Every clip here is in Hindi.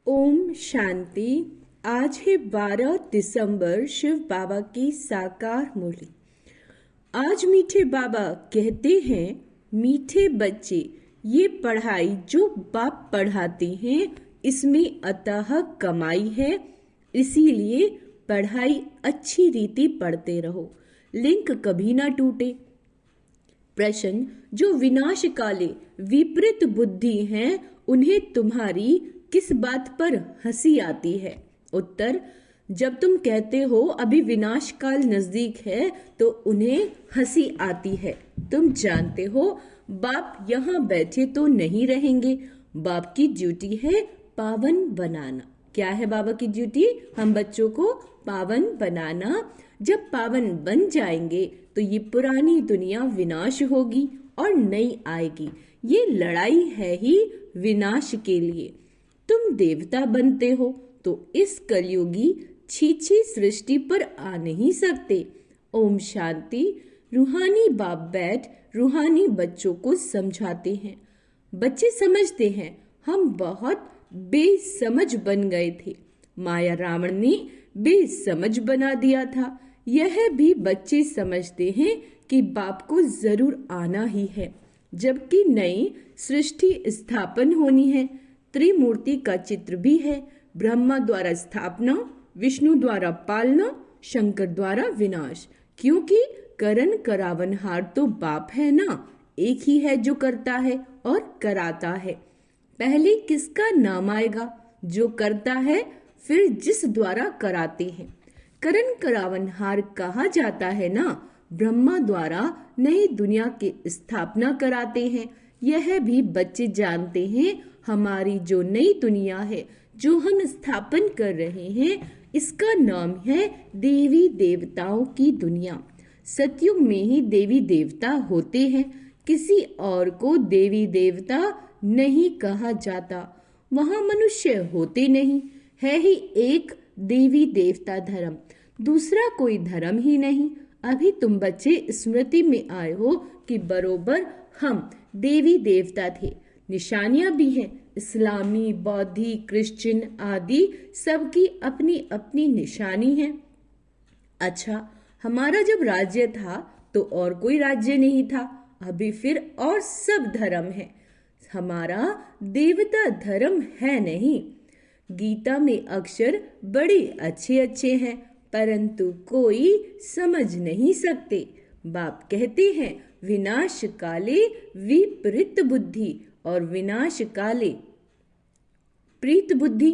ओम शांति। आज है 12 दिसंबर, शिव बाबा की साकार मुरली। आज मीठे बाबा कहते हैं, मीठे बच्चे, ये पढ़ाई जो बाप पढ़ाते हैं इसमें अतः कमाई है, इसीलिए पढ़ाई अच्छी रीति पढ़ते रहो, लिंक कभी ना टूटे। प्रश्न, जो विनाशकाले विपरीत बुद्धि हैं उन्हें तुम्हारी किस बात पर हंसी आती है? उत्तर, जब तुम कहते हो अभी विनाश काल नजदीक है तो उन्हें हंसी आती है। तुम जानते हो बाप यहाँ बैठे तो नहीं रहेंगे, बाप की ड्यूटी है पावन बनाना। क्या है बाबा की ड्यूटी? हम बच्चों को पावन बनाना। जब पावन बन जाएंगे तो ये पुरानी दुनिया विनाश होगी और नई आएगी। ये लड़ाई है ही विनाश के लिए। तुम देवता बनते हो तो इस कलयुगी छीछी सृष्टि पर आ नहीं सकते। ओम शांति। रूहानी बाप बैठ रूहानी बच्चों को समझाते हैं। बच्चे समझते हैं हम बहुत बेसमझ बन गए थे, माया रावण ने बेसमझ बना दिया था। यह भी बच्चे समझते हैं कि बाप को जरूर आना ही है, जबकि नई सृष्टि स्थापन होनी है। त्रिमूर्ति का चित्र भी है, ब्रह्मा द्वारा स्थापना, विष्णु द्वारा पालना, शंकर द्वारा विनाश। क्योंकि करण करावनहार तो बाप है ना, एक ही है जो करता है और कराता है। पहले किसका नाम आएगा? जो करता है, फिर जिस द्वारा कराते हैं। करण करावनहार कहा जाता है ना, ब्रह्मा द्वारा नई दुनिया की स्थापना कराते हैं। यह भी बच्चे जानते हैं, हमारी जो नई दुनिया है जो हम स्थापन कर रहे हैं, इसका नाम है देवी देवताओं की दुनिया। सतयुग में ही देवी देवता होते हैं, किसी और को देवी देवता नहीं कहा जाता। वहाँ मनुष्य होते नहीं, है ही एक देवी देवता धर्म, दूसरा कोई धर्म ही नहीं। अभी तुम बच्चे स्मृति में आए हो कि बरोबर हम देवी देवता थे। निशानियां भी हैं, इस्लामी, बौद्धी, क्रिश्चियन आदि सबकी अपनी अपनी निशानी है। अच्छा, हमारा जब राज्य था तो और कोई राज्य नहीं था, अभी फिर और सब धर्म है, हमारा देवता धर्म है नहीं। गीता में अक्षर बड़े अच्छे अच्छे हैं, परंतु कोई समझ नहीं सकते। बाप कहते हैं, विनाश काले विपरीत बुद्धि और विनाश काले प्रीत बुद्धि।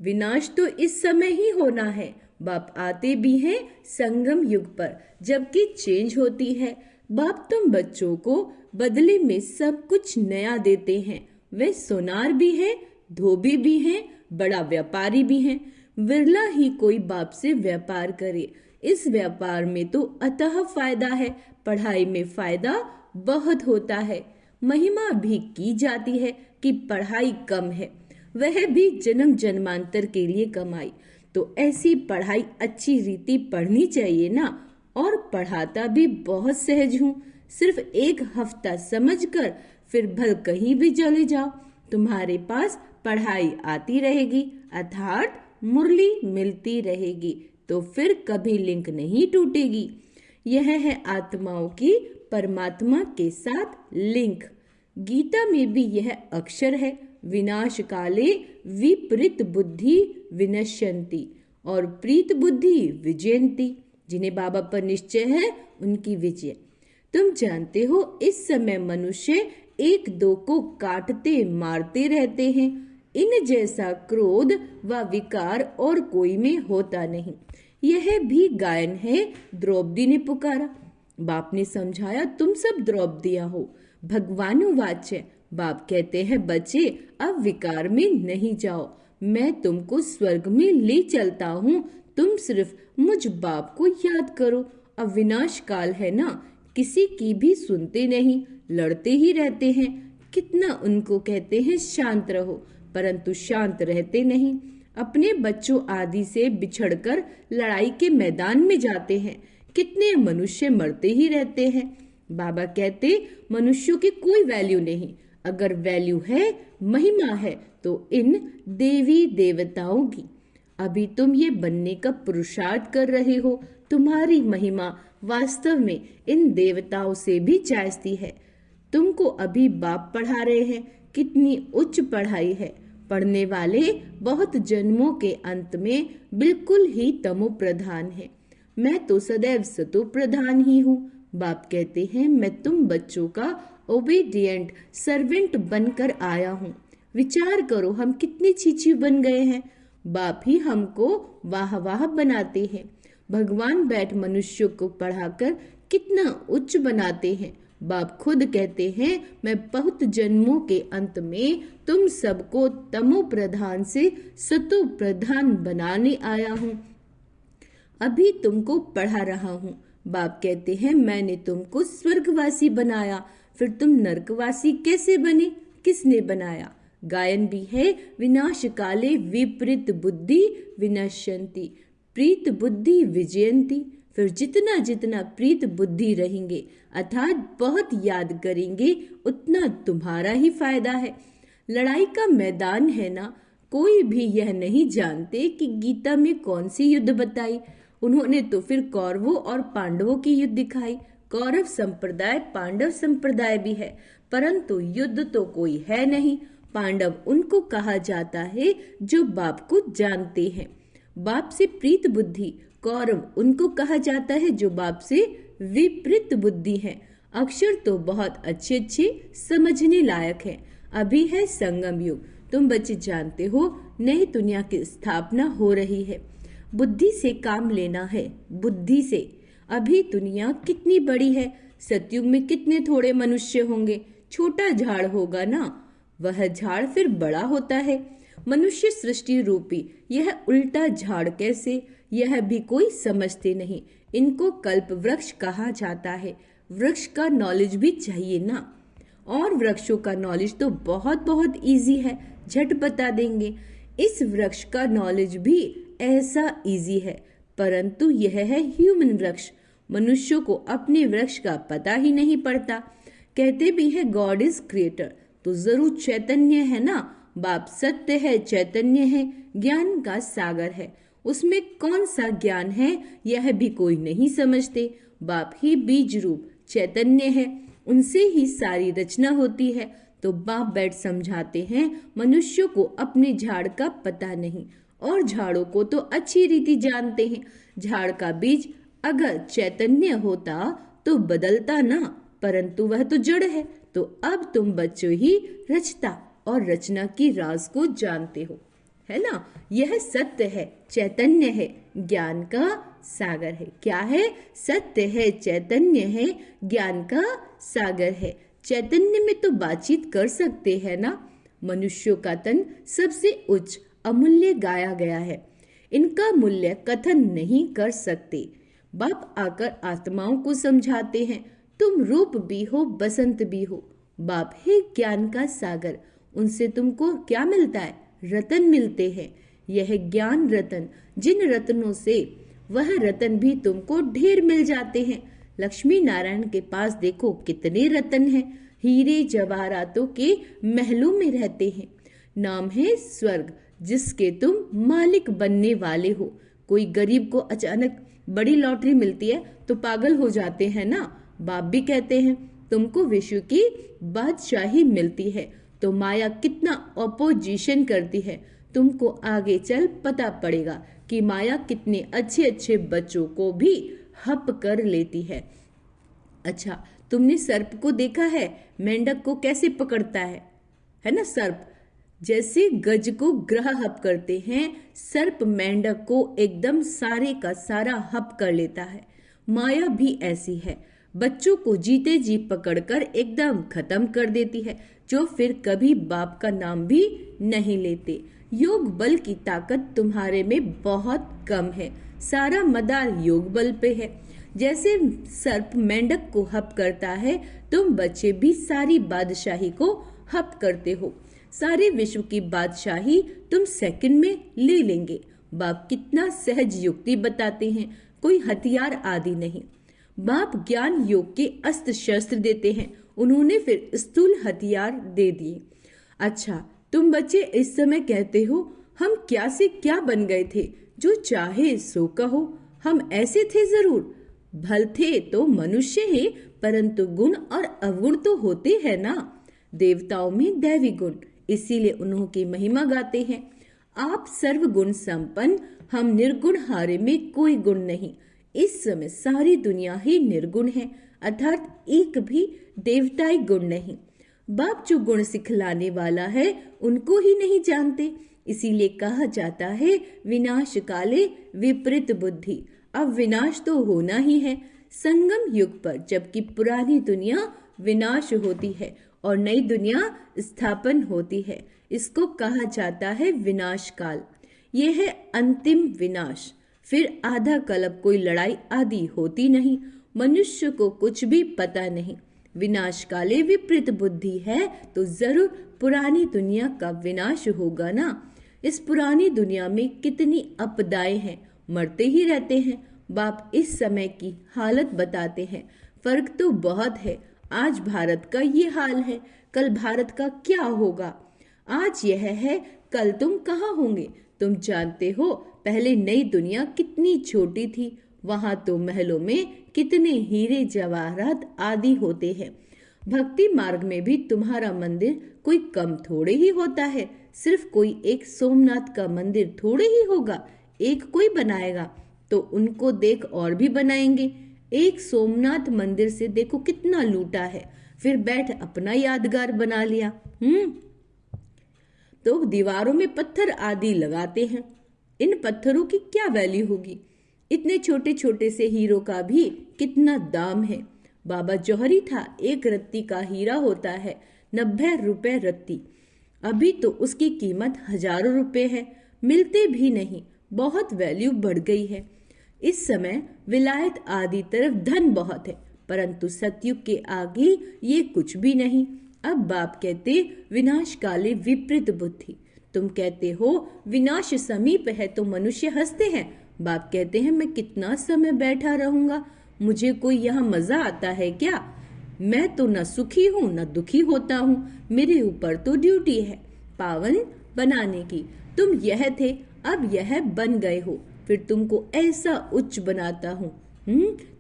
विनाश तो इस समय ही होना है। बाप आते भी हैं संगम युग पर, जबकि चेंज होती है। बाप तुम बच्चों को बदले में सब कुछ नया देते हैं। वे सोनार भी हैं, धोबी भी हैं, बड़ा व्यापारी भी हैं। विरला ही कोई बाप से व्यापार करे। इस व्यापार में तो अतः फायदा है, पढ़ाई में फायदा बहुत होता है। महिमा भी की जाती है कि पढ़ाई कम है, वह भी जन्म जन्मांतर के लिए कमाई। तो ऐसी पढ़ाई अच्छी रीति पढ़नी चाहिए ना। और पढ़ाता भी बहुत सहज हूँ, सिर्फ एक हफ्ता समझकर फिर भल कहीं भी चले जाओ, तुम्हारे पास पढ़ाई आती रहेगी, अर्थात मुरली मिलती रहेगी, तो फिर कभी लिंक नहीं टूटेगी। यह है आत्माओं की परमात्मा के साथ लिंक। गीता में भी यह अक्षर है, विनाश काले विपरीत बुद्धि विनश्यन्ति और प्रीत बुद्धि विजयन्ति। जिन्हें बाबा पर निश्चय है उनकी विजय। तुम जानते हो इस समय मनुष्य एक दो को काटते मारते रहते हैं। इन जैसा क्रोध व विकार और कोई में होता नहीं। यह भी गायन है, द्रौपदी ने पुकारा। बाप ने समझाया, तुम सब द्रौपदियां हो। भगवानुवाच्य बाप कहते हैं, बच्चे अब विकार में नहीं जाओ, मैं तुमको स्वर्ग में ले चलता हूँ, तुम सिर्फ मुझ बाप को याद करो। अब विनाश काल है ना, किसी की भी सुनते नहीं, लड़ते ही रहते हैं। कितना उनको कहते हैं शांत रहो, परंतु शांत रहते नहीं। अपने बच्चों आदि से बिछड़कर लड़ाई के मैदान में जाते हैं। कितने मनुष्य मरते ही रहते हैं। बाबा कहते, मनुष्यों की कोई वैल्यू नहीं, अगर वैल्यू है, महिमा है, तो इन देवी देवताओं की। अभी तुम ये बनने का पुरुषार्थ कर रहे हो। तुम्हारी महिमा वास्तव में इन देवताओं से भी जायजती है। तुमको अभी बाप पढ़ा रहे हैं। कितनी उच्च पढ़ाई है। पढ़ने वाले बहुत जन्मों के अंत में बिल्कुल ही तमो प्रधान है। मैं तो सदैव सतो प्रधान ही हूँ। बाप कहते हैं, मैं तुम बच्चों का ओबीडियंट सर्वेंट बनकर आया हूँ। विचार करो, हम कितने चीची बन गए हैं। बाप ही हमको वाह वाह बनाते हैं। भगवान बैठ मनुष्यों को पढ़ाकर कितना उच्च बनाते हैं। बाप खुद कहते हैं, मैं बहुत जन्मों के अंत में तुम सबको तमो प्रधान से सतो प्रधान बनाने आया हूँ। अभी तुमको पढ़ा रहा हूँ। बाप कहते हैं, मैंने तुमको स्वर्गवासी बनाया, फिर तुम नरकवासी कैसे बने? किसने बनाया? गायन भी है, विनाश काले विपरीत बुद्धि विनश्यन्ति, प्रीत बुद्धि विजयंती। फिर जितना जितना प्रीत बुद्धि रहेंगे अर्थात बहुत याद करेंगे, उतना तुम्हारा ही फायदा है। लड़ाई का मैदान है ना, कोई भी यह नहीं जानते कि गीता में कौन सी युद्ध बताई। उन्होंने तो फिर कौरवों और पांडवों की युद्ध दिखाई। कौरव संप्रदाय, पांडव संप्रदाय भी है, परंतु युद्ध तो कोई है नहीं। पांडव उनको कहा जाता है जो बाप को जानते हैं, बाप से प्रीत बुद्धि। कौरव उनको कहा जाता है जो बाप से विपरीत बुद्धि है। अक्षर तो बहुत अच्छे अच्छे समझने लायक है। अभी है संगम युग। तुम बच्चे जानते हो, नई दुनिया की स्थापना हो रही है। बुद्धि से काम लेना है, बुद्धि से। अभी दुनिया कितनी बड़ी है। सतयुग में कितने थोड़े मनुष्य होंगे। छोटा झाड़ होगा ना, वह झाड़ फिर बड़ा होता है। मनुष्य सृष्टि रूपी यह उल्टा झाड़ कैसे, यह भी कोई समझते नहीं। इनको कल्प वृक्ष कहा जाता है। वृक्ष का नॉलेज भी चाहिए ना। और वृक्षों का नॉलेज तो बहुत बहुत इजी है, झट बता देंगे। इस वृक्ष का नॉलेज भी ऐसा इजी है, परंतु यह है ह्यूमन वृक्ष। मनुष्यों को अपने वृक्ष का पता ही नहीं पड़ता। कहते भी है गॉड इज क्रिएटर, तो जरूर चैतन्य है ना। बाप सत्य है, चैतन्य है, ज्ञान का सागर है। उसमें कौन सा ज्ञान है यह भी कोई नहीं समझते। बाप ही बीज रूप चैतन्य है, उनसे ही सारी रचना होती है। तो बाप बैठ समझाते हैं, मनुष्यों को अपने झाड़ का पता नहीं, और झाड़ों को तो अच्छी रीति जानते हैं। झाड़ का बीज अगर चैतन्य होता तो बदलता ना, परंतु वह तो जड़ है। तो अब तुम बच्चों ही रचता और रचना की राज को जानते हो, है ना। यह सत्य है, चैतन्य है, ज्ञान का सागर है। क्या है? सत्य है, चैतन्य है, ज्ञान का सागर है। चैतन्य में तो बातचीत कर सकते हैं ना। मनुष्यों का तन सबसे उच्च अमूल्य गाया गया है, इनका मूल्य कथन नहीं कर सकते। बाप आकर आत्माओं को समझाते हैं, तुम रूप भी हो, बसंत भी हो। बाप है ज्ञान का सागर, उनसे तुमको क्या मिलता है? रतन मिलते हैं। यह ज्ञान रतन, जिन रत्नों से वह रतन भी तुमको ढेर मिल जाते हैं। लक्ष्मी नारायण के पास देखो कितने रतन हैं। हीरे जवाहरातों के महलों में रहते हैं। नाम है स्वर्ग, जिसके तुम मालिक बनने वाले हो। कोई गरीब को अचानक बड़ी लॉटरी मिलती है तो पागल हो जाते हैं ना। बाप भी कहते हैं, तुमको विश्व की बादशाही मिलती है तो माया कितना अपोजिशन करती है। तुमको आगे चल पता पड़ेगा कि माया कितने अच्छे अच्छे बच्चों को भी हप कर लेती है। अच्छा, तुमने सर्प को देखा है? मेंढक को कैसे पकड़ता है ना सर्प। जैसे गज को ग्रह हप करते हैं, सर्प मेंढक को एकदम सारे का सारा हप कर लेता है। माया भी ऐसी है, बच्चों को जीते जी पकड़कर एकदम खत्म कर देती है, जो फिर कभी बाप का नाम भी नहीं लेते। योग बल की ताकत तुम्हारे में बहुत कम है, सारा मदार योग बल पे है। जैसे सर्प मेंढक को हप करता है, तुम बच्चे भी सारी बादशाही को हप करते हो। सारे विश्व की बादशाही तुम सेकंड में ले लेंगे। बाप कितना सहज युक्ति बताते हैं, कोई हथियार आदि नहीं। बाप ज्ञान योग के अस्त्र शस्त्र देते हैं, उन्होंने फिर स्थूल हथियार दे दिए। अच्छा, तुम बच्चे इस समय कहते हो हम क्या से क्या बन गए थे, जो चाहे सो कहो। हम ऐसे थे जरूर, भल थे तो मनुष्य ही, परंतु गुण और अवगुण तो होते हैं ना। देवताओं में दैवी गुण, इसीलिए उन्होंने महिमा गाते हैं। आप सर्वगुण संपन्न, हम निर्गुण हारे में कोई गुण नहीं। इस समय सारी दुनिया ही निर्गुण है, अर्थात एक भी देवताई गुण नहीं। बाप जो गुण सिखलाने वाला है उनको ही नहीं जानते, इसीलिए कहा जाता है विनाश काले विपरीत बुद्धि। अब विनाश तो होना ही है संगम युग पर, जबकि पुरानी दुनिया विनाश होती है और नई दुनिया स्थापन होती है। इसको कहा जाता है विनाश काल। यह है अंतिम विनाश। फिर आधा कल्प कोई लड़ाई आदि होती नहीं, मनुष्य को कुछ भी पता नहीं। विनाश काले विपरीत बुद्धि है तो जरूर पुरानी दुनिया का विनाश होगा ना। इस पुरानी दुनिया में कितनी आपदाएं हैं, मरते ही रहते हैं। बाप इस समय की हालत बताते हैं। फर्क तो बहुत है। आज भारत का ये हाल है, कल भारत का क्या होगा। आज यह है, कल तुम कहाँ होंगे। तुम जानते हो पहले नई दुनिया कितनी छोटी थी, वहां तो महलों में कितने हीरे जवाहरात आदि होते हैं। भक्ति मार्ग में भी तुम्हारा मंदिर कोई कम थोड़े ही होता है। सिर्फ कोई एक सोमनाथ का मंदिर थोड़े ही होगा, एक कोई बनाएगा तो उनको देख और भी बनाएंगे। एक सोमनाथ मंदिर से देखो कितना लूटा है, फिर बैठ अपना यादगार बना लिया। तो दीवारों में पत्थर आदि लगाते हैं, इन पत्थरों की क्या वैल्यू होगी। इतने छोटे छोटे से हीरो का भी कितना दाम है। बाबा जौहरी था, एक रत्ती का हीरा होता है 90 रुपए रत्ती। अभी तो उसकी कीमत हजारों रुपए है, मिलते भी नहीं, बहुत वैल्यू बढ़ गई है। इस समय विलायत आदि तरफ धन बहुत है, परंतु सतयुग के आगे ये कुछ भी नहीं। अब बाप कहते विनाश काले विपरीत बुद्धि। तुम कहते हो विनाश समीप है तो मनुष्य हंसते हैं। बाप कहते हैं मैं कितना समय बैठा रहूंगा, मुझे कोई यहाँ मजा आता है क्या। मैं तो न सुखी हूँ न दुखी होता हूँ, मेरे ऊपर तो ड्यूटी है पावन बनाने की। तुम यह थे, अब यह बन गए हो, फिर तुमको ऐसा उच्च बनाता हूँ।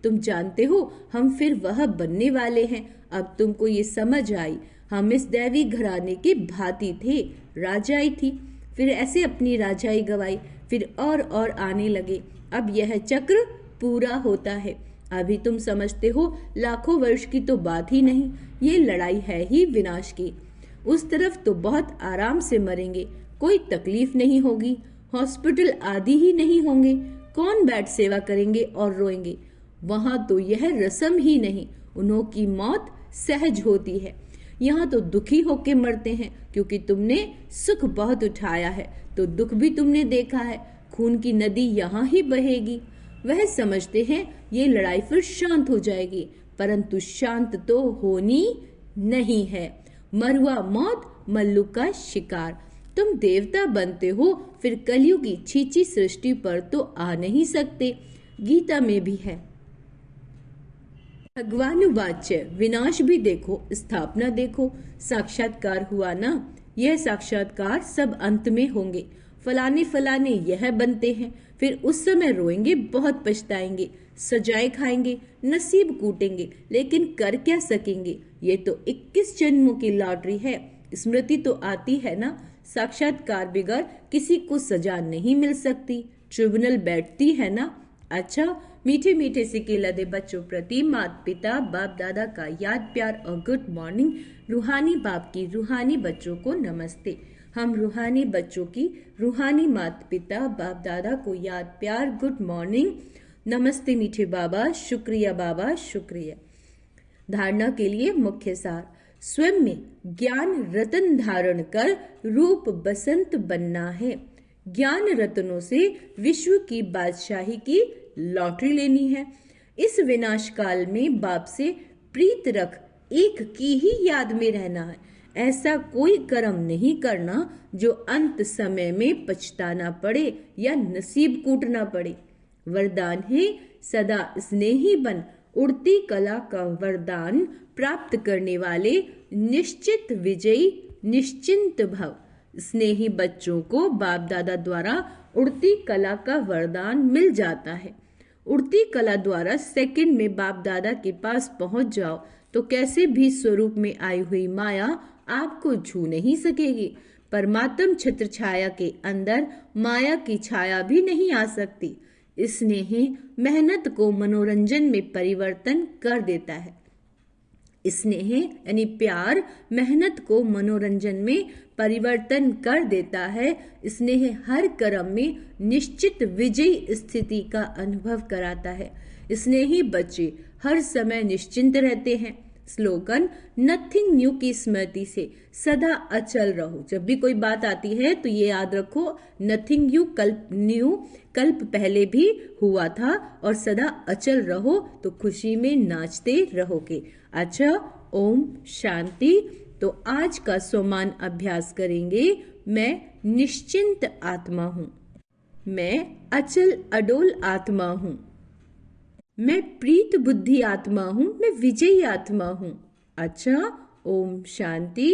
तुम जानते हो हम फिर वह बनने वाले हैं। अब तुमको ये समझ आई, हम इस दैवी घराने के भांति थे, राजाई थी, फिर ऐसे अपनी राजाई गवाई, फिर और आने लगे। अब यह चक्र पूरा होता है। अभी तुम समझते हो लाखों वर्ष की तो बात ही नहीं, ये लड़ाई है ही विनाश की। उस तरफ तो बहुत आराम से मरेंगे, कोई तकलीफ नहीं होगी, हॉस्पिटल आदि ही नहीं होंगे, कौन बैठ सेवा करेंगे और रोएंगे। वहां तो यह रस्म ही नहीं, उन्हों की मौत सहज होती है। यहाँ तो दुखी होके मरते हैं, क्योंकि तुमने सुख बहुत उठाया है तो दुख भी तुमने देखा है। खून की नदी यहाँ ही बहेगी। वह समझते हैं ये लड़ाई फिर शांत हो जाएगी, परंतु शांत तो होनी नहीं है। मरुआ मौत, मल्लू का शिकार। तुम देवता बनते हो, फिर कलयुगी छीची सृष्टि पर तो आ नहीं सकते। गीता में भी है, भगवानुवाच्य विनाश भी देखो, स्थापना देखो। साक्षात्कार हुआ ना, यह साक्षात्कार सब अंत में होंगे। फलाने फलाने यह बनते हैं, फिर उस समय रोएंगे, बहुत पछताएंगे, सजाए खाएंगे, नसीब कूटेंगे, लेकिन कर क्या सकेंगे। ये तो 21 जन्मों की लॉटरी है। स्मृति तो आती है ना, साक्षात्कार बगैर किसी को सजा नहीं मिल सकती, ट्रिब्यूनल बैठती है ना। अच्छा, मीठे मीठे सिक्के लदे बच्चों प्रति माता पिता बाप दादा का याद प्यार और गुड मॉर्निंग। रूहानी बाप की रूहानी बच्चों को नमस्ते। हम रूहानी बच्चों की रूहानी माता पिता बाप दादा को याद प्यार गुड मॉर्निंग नमस्ते। मीठे बाबा शुक्रिया, बाबा शुक्रिया। धारणा के लिए मुख्य सार, स्वयं में ज्ञान रतन धारण कर रूप बसंत बनना है। ज्ञान रत्नों से विश्व की बादशाही की लॉटरी लेनी है। इस विनाश काल में बाप से प्रीत रख, एक की ही याद में रहना है। ऐसा कोई कर्म नहीं करना जो अंत समय में पछताना पड़े या नसीब कूटना पड़े। वरदान है, सदा स्नेही बन उड़ती कला का वरदान प्राप्त करने वाले निश्चित विजयी निश्चिंत भव। स्नेही बच्चों को बाप दादा द्वारा उड़ती कला का वरदान मिल जाता है। उड़ती कला द्वारा सेकंड में बाप दादा के पास पहुंच जाओ तो कैसे भी स्वरूप में आई हुई माया आपको छू नहीं सकेगी। परमात्म छत्र छाया के अंदर माया की छाया भी नहीं आ सकती। स्नेह मेहनत को मनोरंजन में परिवर्तन कर देता है। स्नेह यानी प्यार मेहनत को मनोरंजन में परिवर्तन कर देता है। स्नेह हर कर्म में निश्चित विजयी स्थिति का अनुभव कराता है। स्नेही बच्चे हर समय निश्चिंत रहते हैं। स्लोगन नथिंग न्यू की स्मृति से सदा अचल रहो। जब भी कोई बात आती है तो ये याद रखो, नथिंग न्यू कल्प पहले भी हुआ था और सदा अचल रहो तो खुशी में नाचते रहोगे। अच्छा, ओम शांति। तो आज का सोमान अभ्यास करेंगे। मैं निश्चिंत आत्मा हूँ, मैं अचल अडोल आत्मा हूँ, मैं प्रीत बुद्धि आत्मा हूँ, मैं विजयी आत्मा हूँ। अच्छा, ओम शांति।